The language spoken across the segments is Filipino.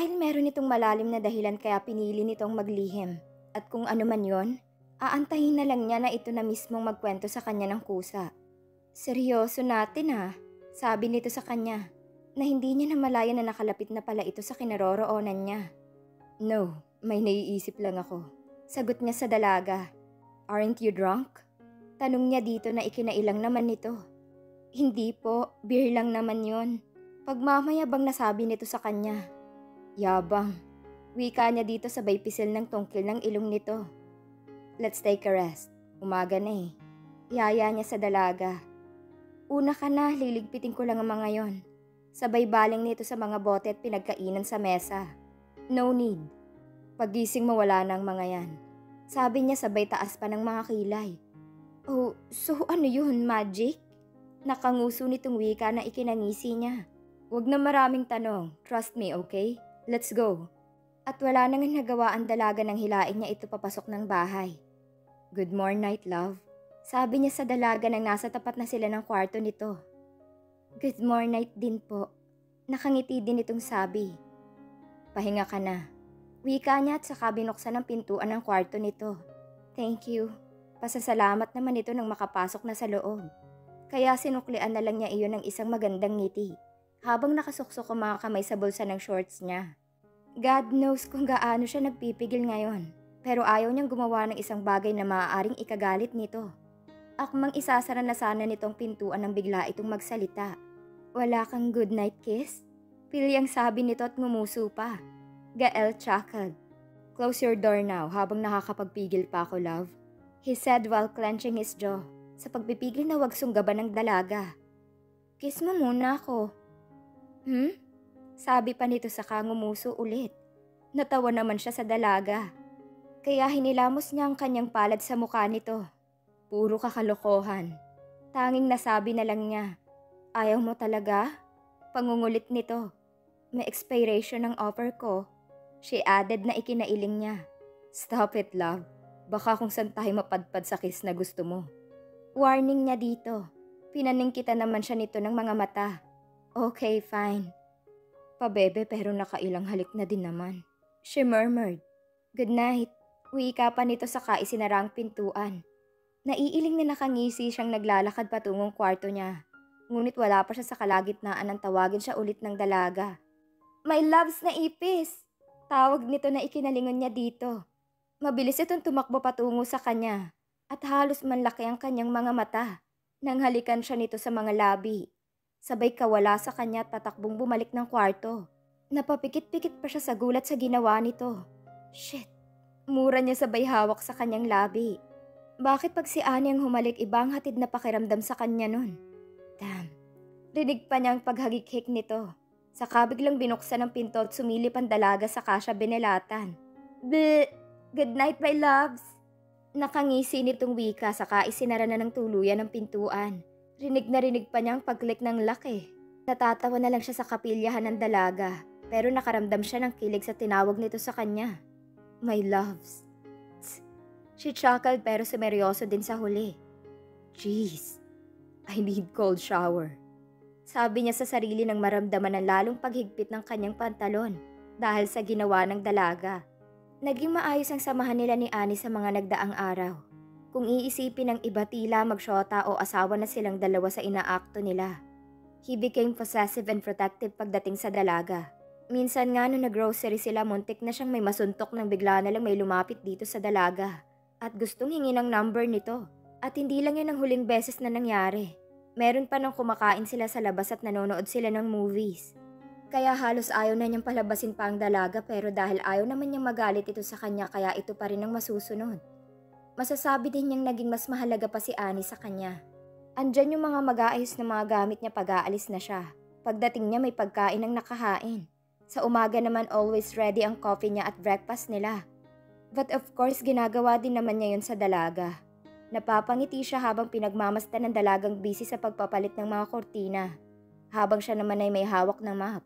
Marahil meron itong malalim na dahilan kaya pinili nitong maglihim. At kung ano man yon, aantahin na lang niya na ito na mismong magkwento sa kanya ng kusa. Seryoso natin ha, sabi nito sa kanya, na hindi niya namalayan na nakalapit na pala ito sa kinaroroonan niya. No, may naiisip lang ako. Sagot niya sa dalaga. Aren't you drunk? Tanong niya dito na ikinailang naman nito. Hindi po, beer lang naman yon. Pagmamayabang nasabi nito sa kanya. Yabang. Wika niya dito sabay pisil ng tungkil ng ilong nito. Let's take a rest. Umaga na eh. Yaya niya sa dalaga. Una ka na, liligpitin ko lang ang mga yon. Sabay baling nito sa mga bote at pinagkainan sa mesa. No need. Pagising mo wala na ang mga yan. Sabi niya sabay taas pa ng mga kilay. Oh, so ano yun, magic? Nakanguso nitong wika na ikinangisi niya. Huwag na maraming tanong. Trust me, okay? Let's go. At wala nang nagawa ang dalaga nang hilain niya ito papasok ng bahay. Good morning, night love. Sabi niya sa dalaga nang nasa tapat na sila ng kwarto nito. Good morning, night din po. Nakangiti din itong sabi. Pahinga ka na. Wika niya at saka binuksan ang pintuan ng kwarto nito. Thank you. Pasasalamat naman ito nang makapasok na sa loob. Kaya sinuklian na lang niya iyon ng isang magandang ngiti. Habang nakasuksok ang mga kamay sa bulsa ng shorts niya. God knows kung gaano siya nagpipigil ngayon. Pero ayaw niyang gumawa ng isang bagay na maaaring ikagalit nito. Akmang isasara na sana nitong pintuan nang bigla itong magsalita. Wala kang good night kiss? Pilyang sabi nito at ngumuso pa. Gael chuckled. Close your door now habang nakakapagpigil pa ako, love. He said while clenching his jaw. Sa pagpipigil na wag sunggaban ng dalaga. Kiss mo muna ako. Sabi pa nito saka ngumuso ulit. Natawa naman siya sa dalaga. Kaya hinilamos niya ang kanyang palad sa mukha nito. Puro kakalokohan. Tanging nasabi na lang niya. Ayaw mo talaga? Pangungulit nito. May expiration ng offer ko. She added na ikinailing niya. Stop it, love. Baka kung saan tayo mapadpad sa kiss na gusto mo. Warning niya dito. Pinaningkitan naman siya nito ng mga mata. Okay, fine. Pabebe pero nakailang halik na din naman. She murmured. Good night. Wika pa nito saka isinara ang pintuan. Naiiling na nakangisi siyang naglalakad patungong kwarto niya. Ngunit wala pa siya sa kalagitnaan nang tawagin siya ulit ng dalaga. My loves na ipis! Tawag nito na ikinalingon niya dito. Mabilis itong tumakbo patungo sa kanya at halos manlaki ang kanyang mga mata nang halikan siya nito sa mga labi. Sabay kawala sa kanya at patakbong bumalik ng kwarto. Napapikit-pikit pa siya sa gulat sa ginawa nito. Shit! Mura niya sabay hawak sa kanyang labi. Bakit pag si Annie ang humalik ibang hatid na pakiramdam sa kanya nun? Damn! Rinig pa niya ang paghagik-hik nito. Saka biglang binuksan ang pinto at sumilip ang dalaga saka siya binelatan. Bleh! Good night, my loves! Nakangisi nitong wika saka isinara na ng tuluyan ang pintuan. Rinig pa niya ang pag-click ng lock eh. Natatawa na lang siya sa kapilyahan ng dalaga pero nakaramdam siya ng kilig sa tinawag nito sa kanya. My loves. She chuckled pero semeryoso din sa huli. Jeez, I need cold shower. Sabi niya sa sarili nang maramdaman ng lalong paghigpit ng kanyang pantalon dahil sa ginawa ng dalaga. Naging maayos ang samahan nila ni Annie sa mga nagdaang araw. Kung iisipin ng iba tila magsyota o asawa na silang dalawa sa inaakto nila. He became possessive and protective pagdating sa dalaga. Minsan nga nung nag-grocery sila muntik na siyang may masuntok nang bigla na lang may lumapit dito sa dalaga. At gustong hingi ng number nito. At hindi lang yun ang huling beses na nangyari. Meron pa nang kumakain sila sa labas at nanonood sila ng movies. Kaya halos ayaw na niyang palabasin pa ang dalaga pero dahil ayaw naman niyang magalit ito sa kanya kaya ito pa rin ang masusunod. Masasabi din niyang naging mas mahalaga pa si Annie sa kanya. Andyan yung mga mag-aayos na mga gamit niya pag-aalis na siya. Pagdating niya may pagkain ang nakahain. Sa umaga naman always ready ang coffee niya at breakfast nila. But of course ginagawa din naman niya yun sa dalaga. Napapangiti siya habang pinagmamasdan ng dalagang busy sa pagpapalit ng mga kortina. Habang siya naman ay may hawak ng map.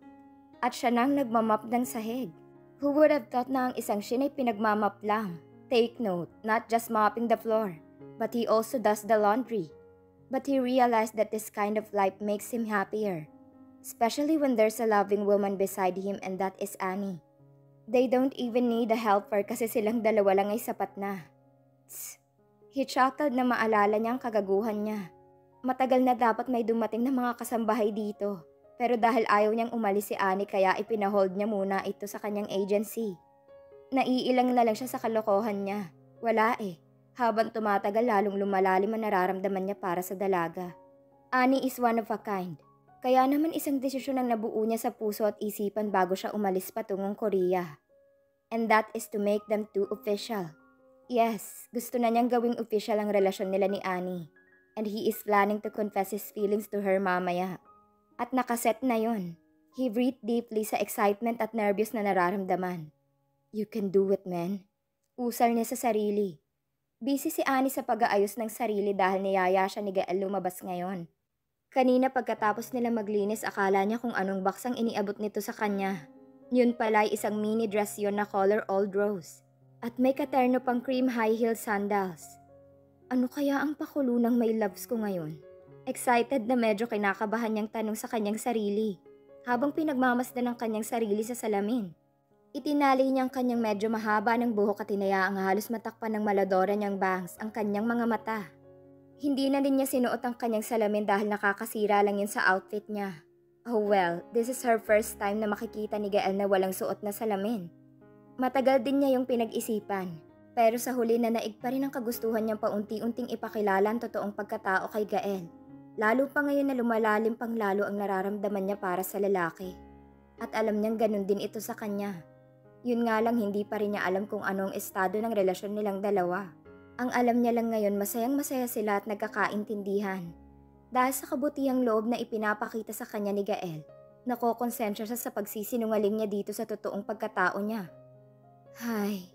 At siya nang nagmamap ng sahig. Who would have thought na ang isang shin ay pinagmamap lang? Take note, not just mopping the floor, but he also does the laundry. But he realized that this kind of life makes him happier. Especially when there's a loving woman beside him and that is Annie. They don't even need a helper kasi silang dalawa lang ay sapat na. Tss. He chuckled na maalala niya ang kagaguhan niya. Matagal na dapat may dumating na mga kasambahay dito. Pero dahil ayaw niyang umalis si Annie kaya ipinahold niya muna ito sa kanyang agency. Naiilang na lang siya sa kalokohan niya. Wala eh. Habang tumatagal lalong lumalalim ang nararamdaman niya para sa dalaga. Annie is one of a kind. Kaya naman isang desisyon ang nabuo niya sa puso at isipan bago siya umalis patungong Korea. And that is to make them two official. Yes, gusto na niyang gawing official ang relasyon nila ni Annie. And he is planning to confess his feelings to her mamaya. At nakaset na yon. He breathed deeply sa excitement at nervyos na nararamdaman. You can do it, man. Usal niya sa sarili. Busy si Annie sa pag-aayos ng sarili dahil niyaya siya ni Gael lumabas ngayon. Kanina pagkatapos nila maglinis akala niya kung anong baksang iniabot nito sa kanya. Yun pala ay isang mini dress yon na color old rose. At may katerno pang cream high heel sandals. Ano kaya ang pakulo ng may loves ko ngayon? Excited na medyo kinakabahan niyang tanong sa kanyang sarili, habang pinagmamasdan ng kanyang sarili sa salamin. Itinali niyang kanyang medyo mahaba ng buhok at hinayaang halos matakpan ng maladora niyang bangs ang kanyang mga mata. Hindi na din niya sinuot ang kanyang salamin dahil nakakasira lang yun sa outfit niya. Oh well, this is her first time na makikita ni Gael na walang suot na salamin. Matagal din niya yung pinag-isipan, pero sa huli na naig pa rin ang kagustuhan niyang paunti-unting ipakilala ang totoong pagkatao kay Gael. Lalo pa ngayon na lumalalim pang lalo ang nararamdaman niya para sa lalaki. At alam niyang ganun din ito sa kanya. Yun nga lang hindi pa rin niya alam kung anong estado ng relasyon nilang dalawa. Ang alam niya lang ngayon masayang masaya sila at nagkakaintindihan. Dahil sa kabutihang loob na ipinapakita sa kanya ni Gael, nakokonsensya siya sa pagsisinungaling niya dito sa totoong pagkatao niya. Hay,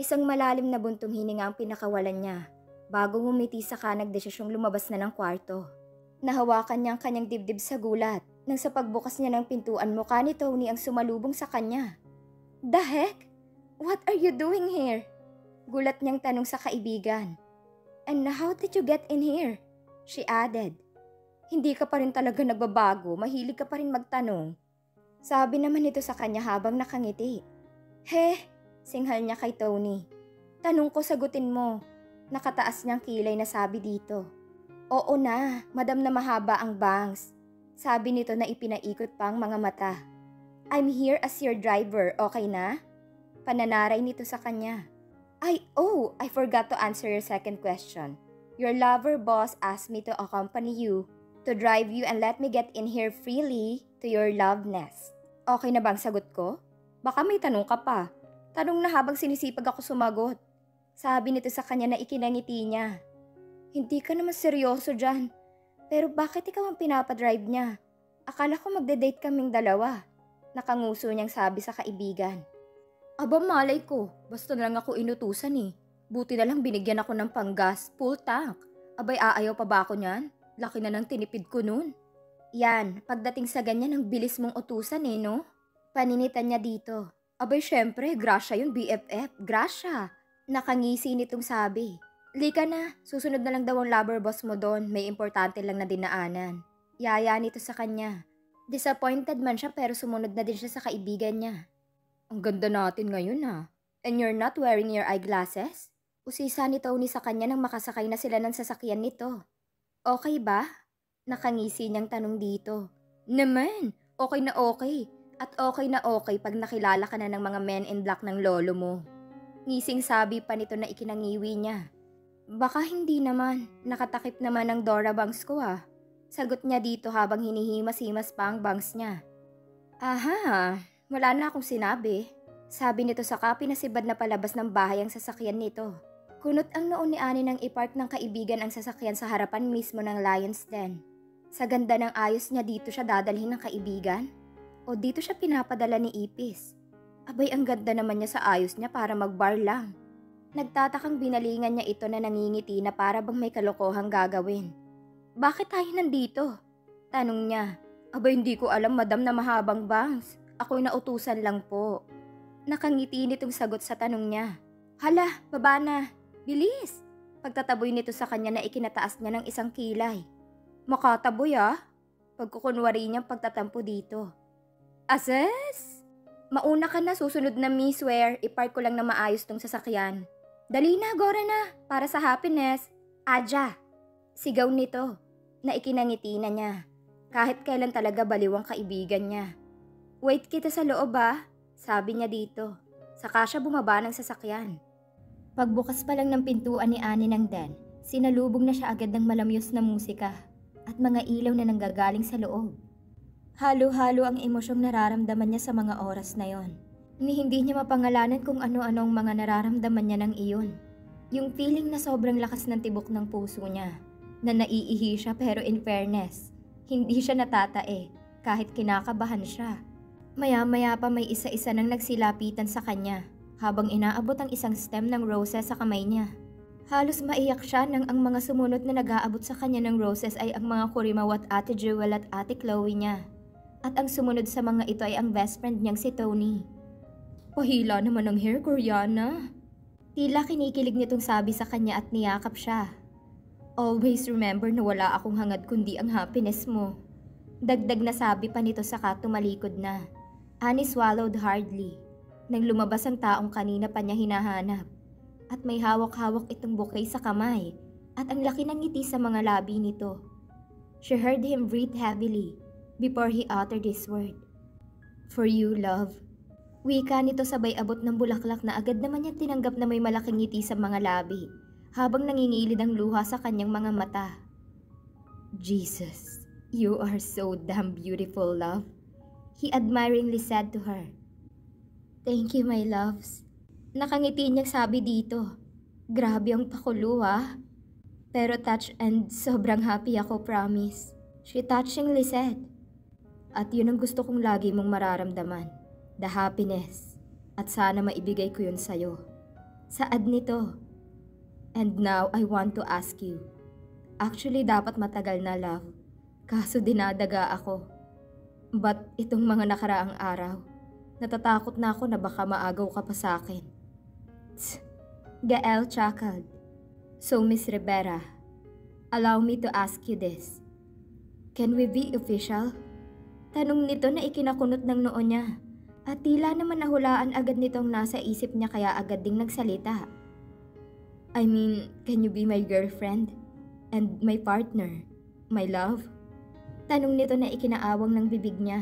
isang malalim na buntong hininga ang pinakawalan niya bago ngumiti saka nagdesisyong lumabas na ng kwarto. Nahawakan niya ang kanyang dibdib sa gulat nang sa pagbukas niya ng pintuan mukha ni Tony ang sumalubong sa kanya. The heck? What are you doing here? Gulat niyang tanong sa kaibigan. And how did you get in here? She added. Hindi ka pa rin talaga nagbabago, mahilig ka pa rin magtanong. Sabi naman ito sa kanya habang nakangiti. Heh, singhal niya kay Tony. Tanong ko sagutin mo. Nakataas niyang kilay na sabi dito. Oo na, madam na mahaba ang bangs. Sabi nito na ipinaikot pa ang mga mata. I'm here as your driver, okay na? Pananaray nito sa kanya. I forgot to answer your second question. Your lover boss asked me to accompany you, to drive you and let me get in here freely to your love nest. Okay na bang sagot ko? Baka may tanong ka pa. Tanong na habang sinisipag ako sumagot. Sabi nito sa kanya na ikinangiti niya. Hindi ka naman seryoso dyan. Pero bakit ikaw ang pinapadrive niya? Akala ko magde-date kaming dalawa. Nakanguso niyang sabi sa kaibigan. Aba malay ko, basta na lang ako inutusan eh. Buti na lang binigyan ako ng panggas, full tank. Abay aayaw pa ba ako niyan? Laki na ng tinipid ko nun. Yan, pagdating sa ganyan ang bilis mong utusan eh no? Paninitan niya dito. Abay syempre, grasya yun BFF, grasya. Nakangisi nitong sabi. Lika na, susunod na lang daw ang lover boss mo doon, may importante lang na dinaanan. Yaya nito sa kanya. Disappointed man siya pero sumunod na din siya sa kaibigan niya. Ang ganda natin ngayon ha. And you're not wearing your eyeglasses? Usisa ni Tony sa kanya nang makasakay na sila ng sasakyan nito. Okay ba? Nakangisi niyang tanong dito. Naman, okay na okay. At okay na okay pag nakilala ka na ng mga men in black ng lolo mo. Ngising sabi pa nito na ikinangiwi niya. Baka hindi naman. Nakatakip naman ang Dora bangs ko ah. Sagot niya dito habang hinihimas-himas pa ang bangs niya. Aha, wala na akong sinabi. Sabi nito saka pinasibad na palabas ng bahay ang sasakyan nito. Kunot ang noon ni Annie nang ipark ng kaibigan ang sasakyan sa harapan mismo ng Lion's Den. Sa ganda ng ayos niya dito siya dadalhin ng kaibigan? O dito siya pinapadala ni Ipis? Abay ang ganda naman niya sa ayos niya para mag-bar lang. Nagtatakang binalingan niya ito na nangingiti na para bang may kalokohang gagawin. Bakit tayo nandito? Tanong niya. Aba hindi ko alam madam na mahabang bangs. Ako'y nautusan lang po. Nakangiti nitong sagot sa tanong niya. Hala, baba na. Bilis! Pagtataboy nito sa kanya na ikinataas niya ng isang kilay. Makataboy ah. Pagkukunwari niyang pagtatampo dito. Ases! Mauna ka na, susunod na Miss Ware, ipark ko lang na maayos tong sasakyan. Dali na, Gora na, para sa happiness. Adja! Sigaw nito, na ikinangiti na niya. Kahit kailan talaga baliw ang kaibigan niya. Wait kita sa loob sabi niya dito. Saka siya bumaba ng sasakyan. Pagbukas pa lang ng pintuan ni Annie ng den, sinalubong na siya agad ng malamyos na musika at mga ilaw na nanggagaling sa loob. Halo-halo ang emosyong nararamdaman niya sa mga oras na yon. Hindi niya mapangalanan kung ano-anong mga nararamdaman niya ng iyon. Yung feeling na sobrang lakas ng tibok ng puso niya, na naiihi siya pero in fairness, hindi siya natatae kahit kinakabahan siya. Maya-maya pa may isa-isa nang nagsilapitan sa kanya habang inaabot ang isang stem ng roses sa kamay niya. Halos maiyak siya nang ang mga sumunod na nag-aabot sa kanya ng roses ay ang mga Kurimaw at Ate Jewel at Ate Chloe niya. At ang sumunod sa mga ito ay ang best friend niyang si Tony. Pahila naman ang hair, Koreana. Tila kinikilig nitong sabi sa kanya at niyakap siya. Always remember na wala akong hangad kundi ang happiness mo. Dagdag na sabi pa nito saka tumalikod na. Annie swallowed hardly nang lumabas ang taong kanina pa niya hinahanap. At may hawak-hawak itong bouquet sa kamay at ang laki ng ngiti sa mga labi nito. She heard him breathe heavily before he uttered this word. For you, love. Wika nito sabay abot ng bulaklak na agad naman niyang tinanggap na may malaking ngiti sa mga labi habang nangingilid ang luha sa kanyang mga mata. Jesus, you are so damn beautiful, love. He admiringly said to her. Thank you, my loves. Nakangiti niyang sabi dito. Grabe ang pakulo Pero touch and sobrang happy ako, promise. She touchingly said. At yun ang gusto kong lagi mong mararamdaman. The happiness. At sana maibigay ko yun sa'yo. Saad nito. And now I want to ask you. Actually dapat matagal na, love. Kaso dinadaga ako. But itong mga nakaraang araw, natatakot na ako na baka maagaw ka pa sa akin. Gael chuckled. So Miss Rivera, allow me to ask you this. Can we be official? Tanong nito na ikinakunot ng noo niya. At tila naman nahulaan agad nitong nasa isip niya kaya agad ding nagsalita. I mean, can you be my girlfriend? And my partner? My love? Tanong nito na ikinaawang ng bibig niya.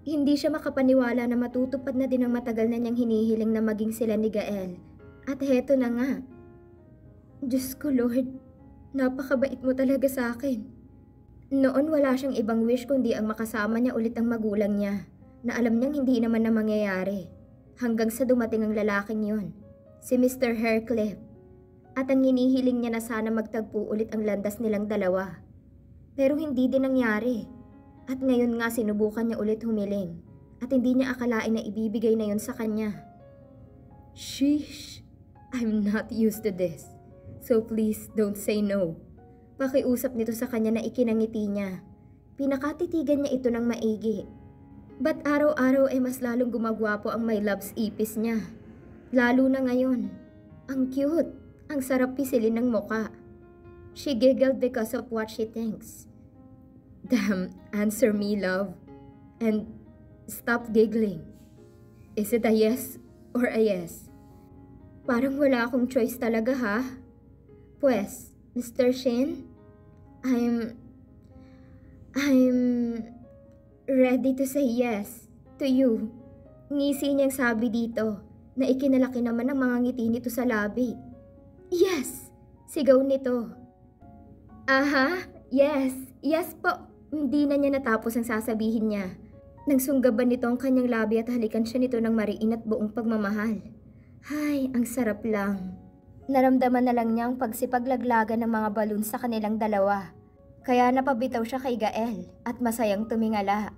Hindi siya makapaniwala na matutupad na din ang matagal na niyang hinihiling na maging sila ni Gael. At heto na nga. Diyos ko Lord, napakabait mo talaga sa akin. Noon wala siyang ibang wish kundi ang makasama niya ulit ang magulang niya na alam niyang hindi naman na mangyayari. Hanggang sa dumating ang lalaking yon, si Mr. Hercliffe. At ang hinihiling niya na sana magtagpo ulit ang landas nilang dalawa. Pero hindi din nangyari. At ngayon nga sinubukan niya ulit humiling at hindi niya akalain na ibibigay na yon sa kanya. Sheesh, I'm not used to this. So please don't say no. Pakiusap nito sa kanya na ikinangiti niya. Pinakatitigan niya ito ng maigi. Ba't araw-araw mas lalong gumagwapo ang my love's ipis niya? Lalo na ngayon. Ang cute. Ang sarap pisilin ng muka. She giggled because of what she thinks. Damn, answer me, love. And stop giggling. Is it a yes or a yes? Parang wala akong choice talaga Pues, Mr. Shin, I'm ready to say yes to you. Ngisi niyang sabi dito na ikinalaki naman ang mga ngiti nito sa labi. Yes! Sigaw nito. Aha, yes, yes po. Hindi na niya natapos ang sasabihin niya. Nang sunggaban nito ang kanyang labi at halikan siya nito ng mariin at buong pagmamahal. Hay, ang sarap lang. Naramdaman na lang niya ang pagsipaglaglagan ng mga balon sa kanilang dalawa. Kaya napabitaw siya kay Gael at masayang tumingala.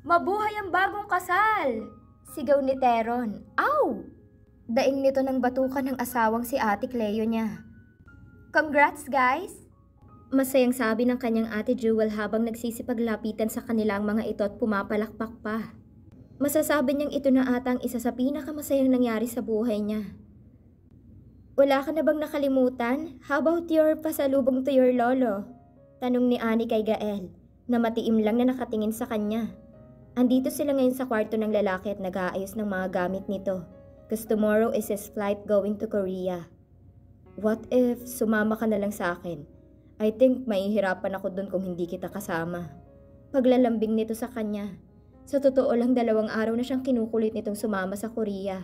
Mabuhay ang bagong kasal! Sigaw ni Teron. Aw! Daing nito ng batukan ng asawang si Ate Cleo niya. Congrats guys! Masayang sabi ng kanyang Ate Jewel habang nagsisipaglapitan sa kanilang mga ito at pumapalakpak pa. Masasabi niyang ito na ata ang isa sa pinakamasayang nangyari sa buhay niya. Wala ka na bang nakalimutan? How about your pasalubong to your lolo? Tanong ni Annie kay Gael, na matiim lang na nakatingin sa kanya. Andito sila ngayon sa kwarto ng lalaki at nag-aayos ng mga gamit nito. Cause tomorrow is his flight going to Korea. What if sumama ka na lang sa akin? I think mahihirapan ako dun kung hindi kita kasama. Paglalambing nito sa kanya. Sa totoo lang 2 araw na siyang kinukulit nitong sumama sa Korea.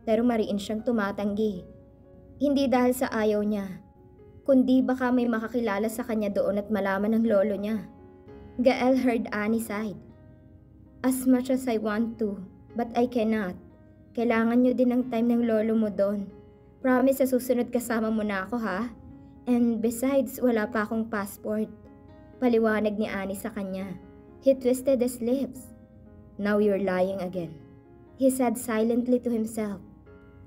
Pero mariin siyang tumatanggi. Hindi dahil sa ayaw niya, kundi baka may makakilala sa kanya doon at malaman ng lolo niya. Gael heard Annie's side. As much as I want to, but I cannot. Kailangan niyo din ng time ng lolo mo doon. Promise sa susunod kasama mo na ako ha? And besides, wala pa akong passport. Paliwanag ni Annie sa kanya. He twisted his lips. Now you're lying again. He said silently to himself.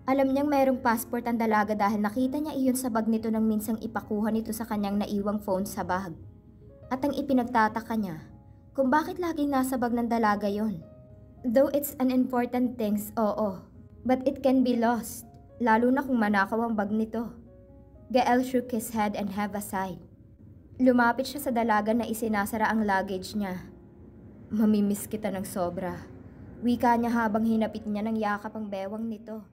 Alam niyang mayroong passport ang dalaga dahil nakita niya iyon sa bag nito nang minsang ipakuha nito sa kanyang naiwang phone sa bag. At ang ipinagtataka niya, kung bakit laging nasa bag ng dalaga yon. Though it's an important things, oo. But it can be lost, lalo na kung manakaw ang bag nito. Gael shook his head and heaved a sigh. Lumapit siya sa dalaga na isinasara ang luggage niya. Mamimiss kita ng sobra. Wika niya habang hinapit niya ng yakap ang bewang nito.